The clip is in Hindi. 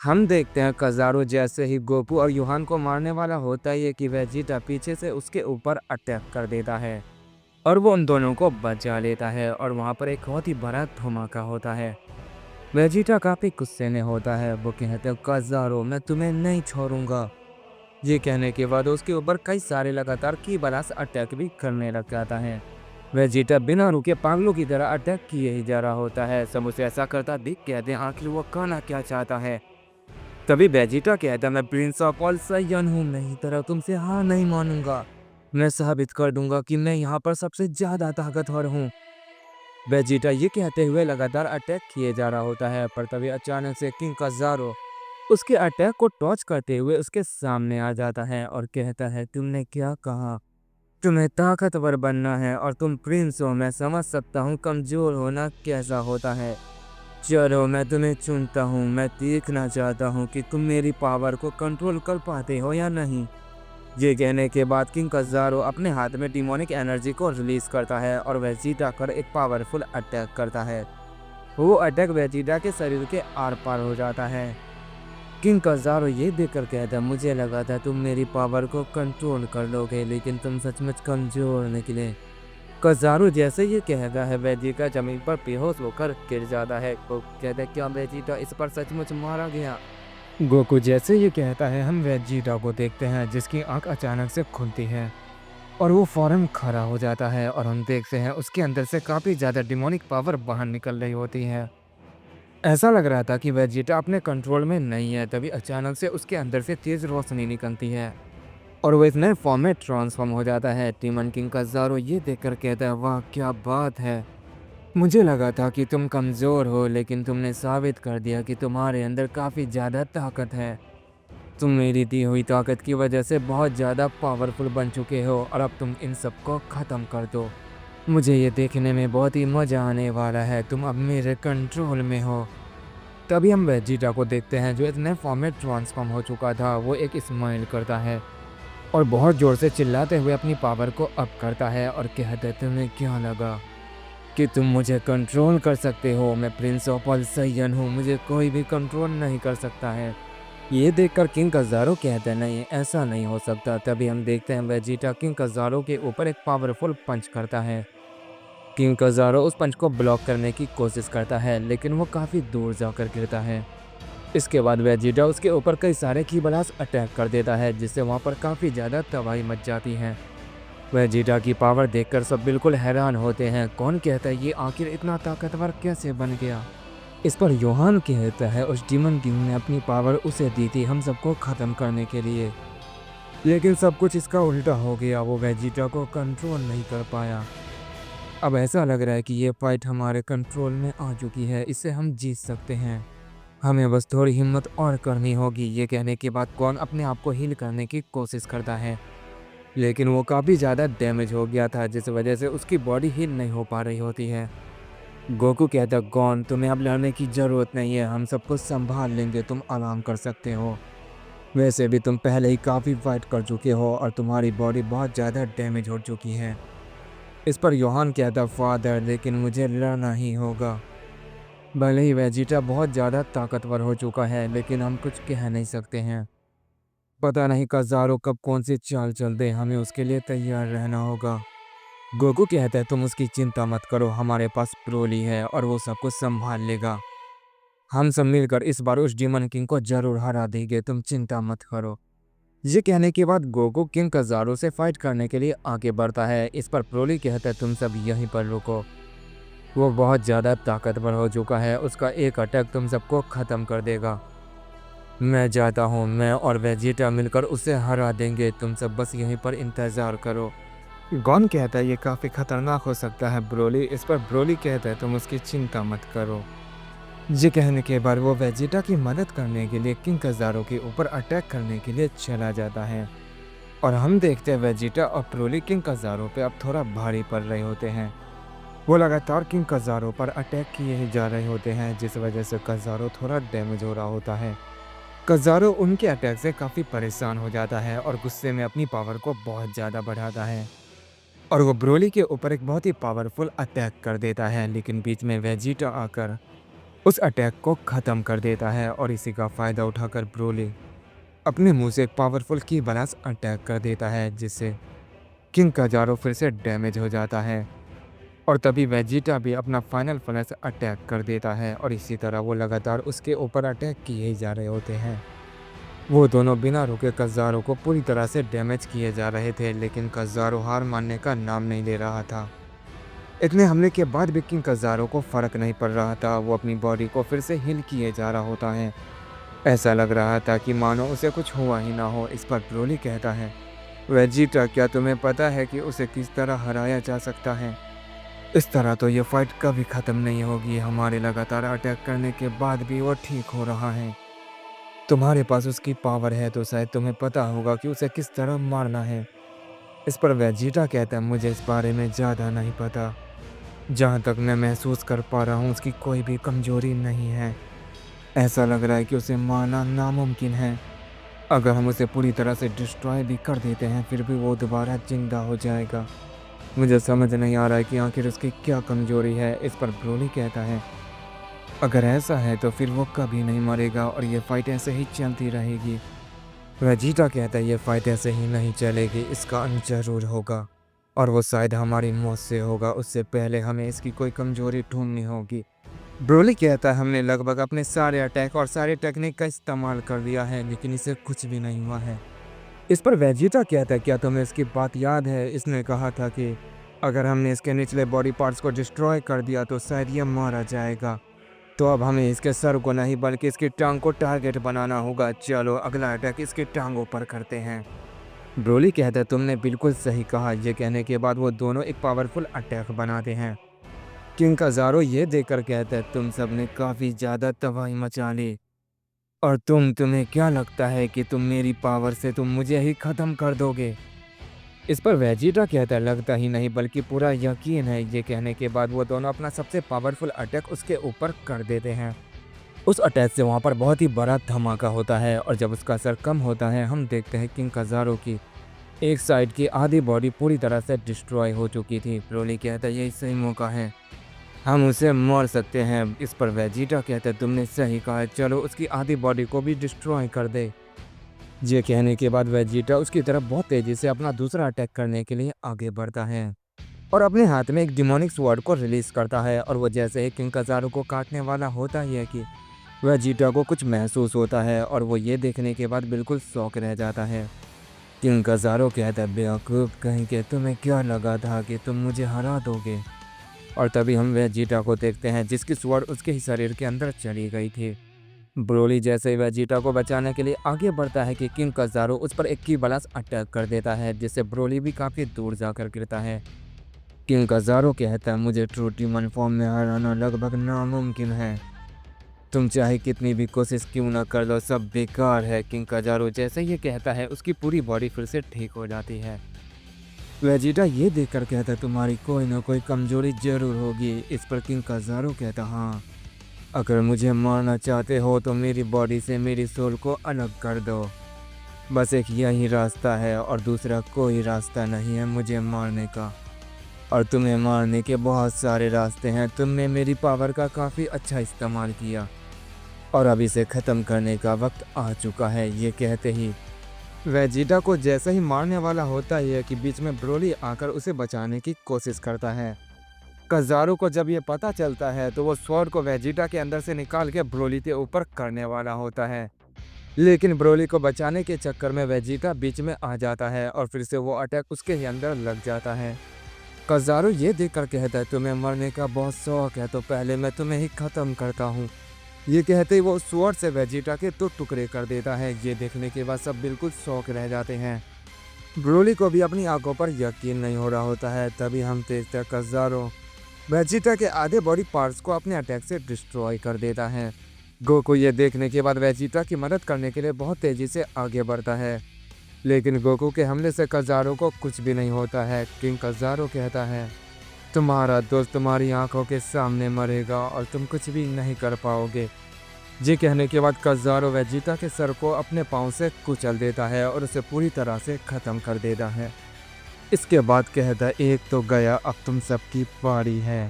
हम देखते हैं कज़ारू जैसे ही गोकू और यूहान को मारने वाला होता ही है कि वेजिटा पीछे से उसके ऊपर अटैक कर देता है और वो उन दोनों को बचा लेता है और वहाँ पर एक बहुत ही बड़ा धमाका होता है। वेजिटा काफ़ी गुस्से में होता है। वो कहते हैं कज़ारू मैं तुम्हें नहीं छोड़ूंगा। ये कहने के बाद उसके ऊपर कई सारे लगातार की बरास अटैक भी करने लग जाता है। वेजिटा बिना रुके पागलों की तरह अटैक किए ही जा रहा होता है। सब उसे ऐसा करता दिख कहते हैं आखिर वो कहना क्या चाहता है। तभी वेजिटा कहता मैं प्रिंस ऑफ ऑल साइयन हूँ, मैं ही तरह तुमसे हार नहीं मानूंगा। मैं साबित कर दूंगा कि मैं यहाँ पर सबसे ज्यादा ताकतवर हूँ। वेजिटा ये कहते हुए लगातार अटैक किए जा रहा होता है, पर तभी अचानक से किंग कज़ारो उसके अटैक को टॉर्च करते हुए उसके सामने आ जाता है और कहता है तुमने क्या कहा? तुम्हें ताकतवर बनना है और तुम प्रिंस हो। मैं समझ सकता हूँ कमजोर होना कैसा होता है। चलो मैं तुम्हें चुनता हूँ। मैं देखना चाहता हूँ कि तुम मेरी पावर को कंट्रोल कर पाते हो या नहीं। ये कहने के बाद किंग कज़ारो अपने हाथ में डिमोनिक एनर्जी को रिलीज करता है और वेजिटा कर एक पावरफुल अटैक करता है। वो अटैक वेजिटा के शरीर के आर पार हो जाता है। किंग कज़ारो ये देखकर कहता है मुझे लगा था तुम मेरी पावर को कंट्रोल कर लोगे, लेकिन तुम सचमुच कमजोर निकले। कज़ारू जैसे ये कहता है वेजिटा जमीन पर बेहोश होकर गिर जाता है। वो कहता है क्या वेजिटा इस पर सचमुच मारा गया? गोकू जैसे ये कहता है हम वेजिटा को देखते हैं जिसकी आंख अचानक से खुलती है और वो फौरन खड़ा हो जाता है और हम देखते हैं उसके अंदर से काफ़ी ज़्यादा डिमोनिक पावर बाहर निकल रही होती है। ऐसा लग रहा था कि वेजिटा अपने कंट्रोल में नहीं है। तभी अचानक से उसके अंदर से तेज रोशनी निकलती है और वो इस नए फॉर्म में ट्रांसफॉर्म हो जाता है। टीमन किंग कज़ारो ये देखकर कहता है वाह क्या बात है। मुझे लगा था कि तुम कमज़ोर हो, लेकिन तुमने साबित कर दिया कि तुम्हारे अंदर काफ़ी ज़्यादा ताकत है। तुम मेरी दी हुई ताकत की वजह से बहुत ज़्यादा पावरफुल बन चुके हो और अब तुम इन सबको ख़त्म कर दो। मुझे ये देखने में बहुत ही मज़ा आने वाला है। तुम अब मेरे कंट्रोल में हो। तभी हम वेजिटा को देखते हैं जो इतने फॉर्म में ट्रांसफॉर्म हो चुका था। वो एक स्माइल करता है और बहुत ज़ोर से चिल्लाते हुए अपनी पावर को अप करता है और कहता है तुम्हें क्या लगा कि तुम मुझे कंट्रोल कर सकते हो? मैं प्रिंस ऑफ ऑल साइयन हूँ, मुझे कोई भी कंट्रोल नहीं कर सकता है। ये देखकर किंग कज़ारो कहते हैं नहीं ऐसा नहीं हो सकता। तभी हम देखते हैं वेजिटा किंग कज़ारो के ऊपर एक पावरफुल पंच करता है। किंग कज़ारो उस पंच को ब्लॉक करने की कोशिश करता है, लेकिन वो काफ़ी दूर जाकर गिरता है। इसके बाद वेजिटा उसके ऊपर कई सारे की ब्लास्ट अटैक कर देता है, जिससे वहाँ पर काफ़ी ज़्यादा तबाही मच जाती है। वेजिटा की पावर देखकर सब बिल्कुल हैरान होते हैं। कौन कहता है ये आखिर इतना ताकतवर कैसे बन गया? इस पर योहान कहता है उस डीमन किंग ने अपनी पावर उसे दी थी हम सबको ख़त्म करने के लिए, लेकिन सब कुछ इसका उल्टा हो गया। वो वेजिटा को कंट्रोल नहीं कर पाया। अब ऐसा लग रहा है कि ये फाइट हमारे कंट्रोल में आ चुकी है, इससे हम जीत सकते हैं। हमें बस थोड़ी हिम्मत और करनी होगी। ये कहने के बाद कौन अपने आप को हील करने की कोशिश करता है, लेकिन वो काफ़ी ज़्यादा डैमेज हो गया था, जिस वजह से उसकी बॉडी हील नहीं हो पा रही होती है। गोकू कहता है गॉन तुम्हें अब लड़ने की ज़रूरत नहीं है, हम सब कुछ संभाल लेंगे, तुम आराम कर सकते हो। वैसे भी तुम पहले ही काफ़ी फाइट कर चुके हो और तुम्हारी बॉडी बहुत ज़्यादा डैमेज हो चुकी है। इस पर योहान कहता फादर लेकिन मुझे लड़ना ही होगा। भले ही वेजिटा बहुत ज़्यादा ताकतवर हो चुका है, लेकिन हम कुछ कह नहीं सकते हैं। पता नहीं कज़ारो कब कौन सी चाल चल दे, हमें उसके लिए तैयार रहना होगा। गोकू कहता है तुम उसकी चिंता मत करो, हमारे पास ब्रोली है और वो सब कुछ संभाल लेगा। हम सब मिलकर इस बार उस डीमन किंग को जरूर हरा देंगे, तुम चिंता मत करो। ये कहने के बाद गोकू किंग कज़ारो से फाइट करने के लिए आगे बढ़ता है। इस पर ब्रोली कहता है तुम सब यहीं पर रुको। वो बहुत ज़्यादा ताकतवर हो चुका है, उसका एक अटैक तुम सबको ख़त्म कर देगा। मैं जाता हूँ, मैं और वेजिटा मिलकर उसे हरा देंगे, तुम सब बस यहीं पर इंतज़ार करो। गॉन कहता है ये काफ़ी खतरनाक हो सकता है ब्रोली। इस पर ब्रोली कहता है तुम उसकी चिंता मत करो। ये कहने के बाद वो वेजिटा की मदद करने के लिए किंग कज़ारो के ऊपर अटैक करने के लिए चला जाता है और हम देखते हैं वेजिटा और ब्रोली किंग कज़ारो पे अब थोड़ा भारी पड़ रहे होते हैं। वो लगातार किंग कज़ारो पर अटैक किए ही जा रहे होते हैं, जिस वजह से कज़ारो थोड़ा डैमेज हो रहा होता है। कज़ारो उनके अटैक से काफ़ी परेशान हो जाता है और गुस्से में अपनी पावर को बहुत ज़्यादा बढ़ाता है और वो ब्रोली के ऊपर एक बहुत ही पावरफुल अटैक कर देता है, लेकिन बीच में वेजिटा आकर उस अटैक को ख़त्म कर देता है और इसी का फ़ायदा उठाकर ब्रोली अपने मुंह से एक पावरफुल की ब्लास्ट अटैक कर देता है, जिससे किंग कजारो फिर से डैमेज हो जाता है। और तभी वेजिटा भी अपना फाइनल फ्लैश अटैक कर देता है और इसी तरह वो लगातार उसके ऊपर अटैक किए ही जा रहे होते हैं। वो दोनों बिना रुके कज़ारो को पूरी तरह से डैमेज किए जा रहे थे, लेकिन कज़ारो हार मानने का नाम नहीं ले रहा था। इतने हमले के बाद भी किंग कज़ारो को फ़र्क नहीं पड़ रहा था। वो अपनी बॉडी को फिर से हील किए जा रहा होता है। ऐसा लग रहा था कि मानो उसे कुछ हुआ ही ना हो। इस पर ब्रोली कहता है, वेजिटा, क्या तुम्हें पता है कि उसे किस तरह हराया जा सकता है? इस तरह तो ये फाइट कभी ख़त्म नहीं होगी। हमारे लगातार अटैक करने के बाद भी वो ठीक हो रहा है। तुम्हारे पास उसकी पावर है तो शायद तुम्हें पता होगा कि उसे किस तरह मारना है। इस पर वेजिटा कहता है, मुझे इस बारे में ज़्यादा नहीं पता। जहाँ तक मैं महसूस कर पा रहा हूँ, उसकी कोई भी कमज़ोरी नहीं है। ऐसा लग रहा है कि उसे मारना नामुमकिन है। अगर हम उसे पूरी तरह से डिस्ट्रॉय भी कर देते हैं, फिर भी वो दोबारा जिंदा हो जाएगा। मुझे समझ नहीं आ रहा है कि आखिर उसकी क्या कमज़ोरी है। इस पर ब्रोली कहता है, अगर ऐसा है तो फिर वो कभी नहीं मरेगा और ये फाइट ऐसे ही चलती रहेगी। वेजिटा कहता है, ये फाइट ऐसे ही नहीं चलेगी, इसका अंत जरूर होगा और वो शायद हमारी मौत से होगा। उससे पहले हमें इसकी कोई कमज़ोरी ढूंढनी होगी। ब्रोली कहता है, हमने लगभग अपने सारे अटैक और सारे टेक्निक का इस्तेमाल कर लिया है, लेकिन इसे कुछ भी नहीं हुआ है। इस पर वेजिटा कहता है, क्या तुम्हें इसकी बात याद है? इसने कहा था कि अगर हमने इसके निचले बॉडी पार्ट्स को डिस्ट्रॉय कर दिया तो शायद ये मारा जाएगा। तो अब हमें इसके सर को नहीं बल्कि इसकी टांग को टारगेट बनाना होगा। चलो अगला अटैक इसकी टांगों पर करते हैं। ब्रोली कहता है, तुमने बिल्कुल सही कहा। ये कहने के बाद वो दोनों एक पावरफुल अटैक बनाते हैं। किंग कज़ारो ये देखकर कहता है, तुम सब ने काफ़ी ज़्यादा तबाही मचा ली और तुम्हें क्या लगता है कि तुम मेरी पावर से तुम मुझे ही ख़त्म कर दोगे? इस पर वेजिटा कहता है, लगता ही नहीं बल्कि पूरा यकीन है। ये कहने के बाद वो दोनों अपना सबसे पावरफुल अटैक उसके ऊपर कर देते हैं। उस अटैक से वहाँ पर बहुत ही बड़ा धमाका होता है और जब उसका असर कम होता है, हम देखते हैं किंग कज़ारो की एक साइड की आधी बॉडी पूरी तरह से डिस्ट्रॉय हो चुकी थी। ब्रोली कहता है, यही सही मौका है, हम उसे मार सकते हैं। इस पर वेजिटा कहता है, तुमने सही कहा, चलो उसकी आधी बॉडी को भी डिस्ट्रॉय कर दे। ये कहने के बाद वेजिटा उसकी तरफ बहुत तेज़ी से अपना दूसरा अटैक करने के लिए आगे बढ़ता है और अपने हाथ में एक डिमोनिक स्वॉर्ड को रिलीज़ करता है। और वो जैसे ही किंग कज़ारो को काटने वाला होता ही है कि वेजिटा को कुछ महसूस होता है और वो ये देखने के बाद बिल्कुल शॉक रह जाता है। किंग कज़ारो कहता है, बेवकूफ़ कहीं के, तुम्हें क्या लगा था कि तुम मुझे हरा दोगे? और तभी हम वेजिटा को देखते हैं जिसकी स्वॉर्ड उसके ही शरीर के अंदर चली गई थी। ब्रोली जैसे ही वेजिटा को बचाने के लिए आगे बढ़ता है कि किंग कज़ारो उस पर एक की ब्लास्ट अटैक कर देता है, जिससे ब्रोली भी काफ़ी दूर जाकर गिरता है। किंग कज़ारो कहता है, मुझे ट्रू ह्यूमन फॉर्म में हराना लगभग नामुमकिन है। तुम चाहे कितनी भी कोशिश क्यों ना कर लो, सब बेकार है। किंग कज़ारो जैसे ये कहता है, उसकी पूरी बॉडी फिर से ठीक हो जाती है। वेजिटा ये देखकर कहता है, तुम्हारी कोई ना कोई कमजोरी जरूर होगी। इस पर किंग कज़ारो कहता, हाँ, अगर मुझे मारना चाहते हो तो मेरी बॉडी से मेरी सोल को अलग कर दो। बस एक यही रास्ता है और दूसरा कोई रास्ता नहीं है मुझे मारने का। और तुम्हें मारने के बहुत सारे रास्ते हैं। तुमने मेरी पावर का काफ़ी अच्छा इस्तेमाल किया और अब इसे ख़त्म करने का वक्त आ चुका है। ये कहते ही वेजिटा को जैसे ही मारने वाला होता है कि बीच में ब्रोली आकर उसे बचाने की कोशिश करता है। कज़ारो को जब ये पता चलता है तो वो स्वॉर्ड को वेजिटा के अंदर से निकाल के ब्रोली के ऊपर करने वाला होता है, लेकिन ब्रोली को बचाने के चक्कर में वेजिटा बीच में आ जाता है और फिर से वो अटैक उसके ही अंदर लग जाता है। कज़ारो ये देखकर कहता है, तुम्हें मरने का बहुत शौक है तो पहले मैं तुम्हें ही ख़त्म करता हूँ। ये कहते ही वो स्वॉर्ड से वेजिटा के दो टुकड़े कर देता है। ये देखने के बाद सब बिल्कुल शौक रह जाते हैं। ब्रोली को भी अपनी आंखों पर यकीन नहीं हो रहा होता है। तभी हम देखते हैं कज़ारो वेजिटा के आधे बॉडी पार्ट्स को अपने अटैक से डिस्ट्रॉय कर देता है। गोकू ये देखने के बाद वेजिटा की मदद करने के लिए बहुत तेज़ी से आगे बढ़ता है, लेकिन गोकू के हमले से कज़ारो को कुछ भी नहीं होता है। किंग कज़ारो कहता है, तुम्हारा दोस्त तुम्हारी आंखों के सामने मरेगा और तुम कुछ भी नहीं कर पाओगे। ये कहने के बाद कज़ारो वेजिटा के सर को अपने पाँव से कुचल देता है और उसे पूरी तरह से ख़त्म कर देता है। इसके बाद कहता है, एक तो गया, अब तुम सबकी बारी है।